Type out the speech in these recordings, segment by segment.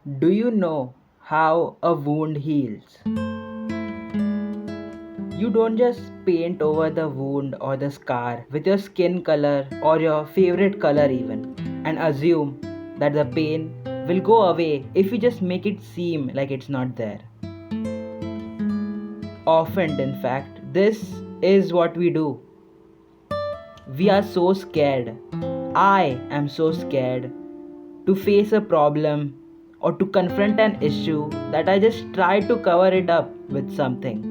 Do you know how a wound heals? You don't just paint over the wound or the scar with your skin color or your favorite color, even, and assume that the pain will go away if you just make it seem like it's not there. Often, in fact, this is what we do. We are so scared. I am so scared to face a problem or to confront an issue that I just try to cover it up with something.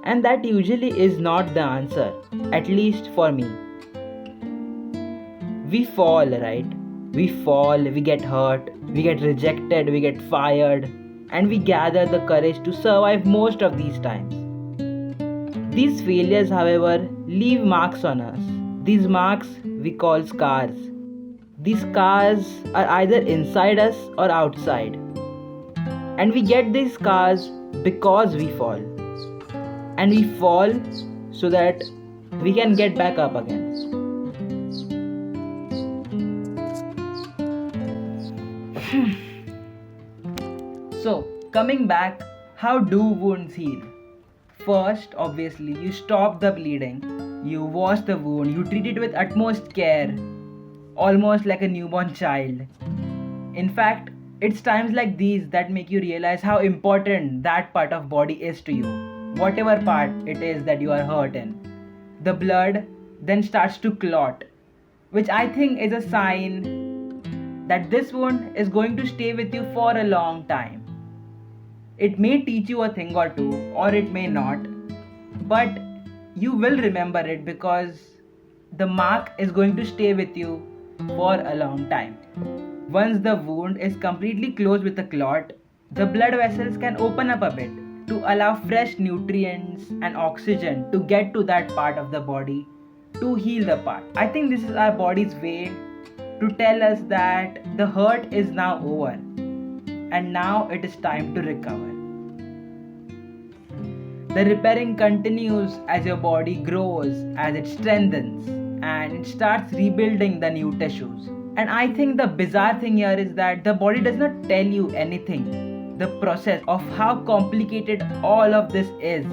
And that usually is not the answer, at least for me. We fall, right? We fall, we get hurt, we get rejected, we get fired, and we gather the courage to survive most of these times. These failures, however, leave marks on us. These marks we call scars. These scars are either inside us or outside. And we get these scars because we fall. And we fall so that we can get back up again. So, coming back, how do wounds heal? First, obviously, you stop the bleeding, you wash the wound, you treat it with utmost care, almost like a newborn child. In fact, it's times like these that make you realize how important that part of body is to you, whatever part it is that you are hurt in. The blood then starts to clot, which I think is a sign that this wound is going to stay with you for a long time. It may teach you a thing or two, or it may not, but you will remember it because the mark is going to stay with you for a long time. Once the wound is completely closed with a clot, the blood vessels can open up a bit to allow fresh nutrients and oxygen to get to that part of the body to heal the part. I think this is our body's way to tell us that the hurt is now over and now it is time to recover. The repairing continues as your body grows, as it strengthens, and it starts rebuilding the new tissues. And I think the bizarre thing here is that the body does not tell you anything. The process of how complicated all of this is.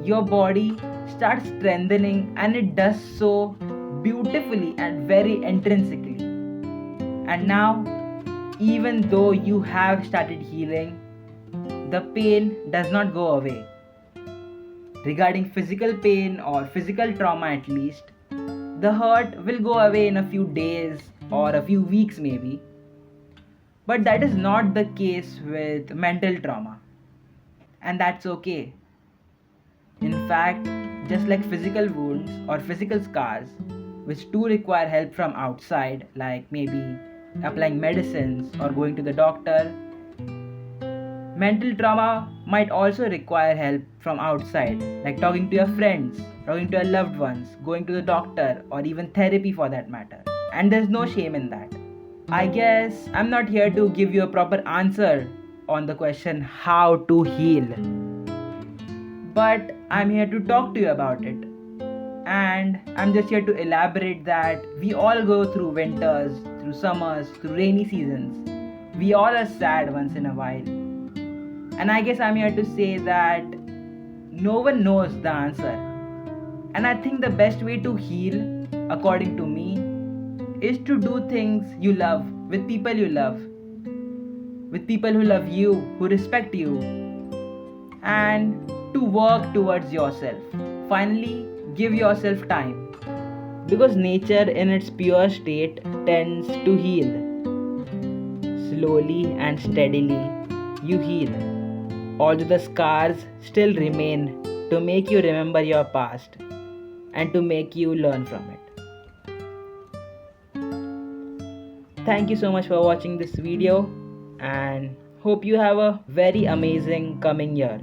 Your body starts strengthening, and it does so beautifully and very intrinsically. And now, even though you have started healing, the pain does not go away. Regarding physical pain or physical trauma, at least, the hurt will go away in a few days or a few weeks, maybe. But that is not the case with mental trauma, and that's okay. In fact, just like physical wounds or physical scars, which do require help from outside, like maybe applying medicines or going to the doctor, mental trauma might also require help from outside, like talking to your friends, talking to your loved ones, going to the doctor, or even therapy for that matter. And there's no shame in that. I guess I'm not here to give you a proper answer on the question how to heal, but I'm here to talk to you about it. And I'm just here to elaborate that we all go through winters, through summers, through rainy seasons. We all are sad once in a while. And I guess I'm here to say that no one knows the answer. And I think the best way to heal, according to me, is to do things you love with people you love. With people who love you, who respect you. And to work towards yourself. Finally, give yourself time. Because nature in its pure state tends to heal. Slowly and steadily, you heal. Although the scars still remain to make you remember your past and to make you learn from it. Thank you so much for watching this video and hope you have a very amazing coming year.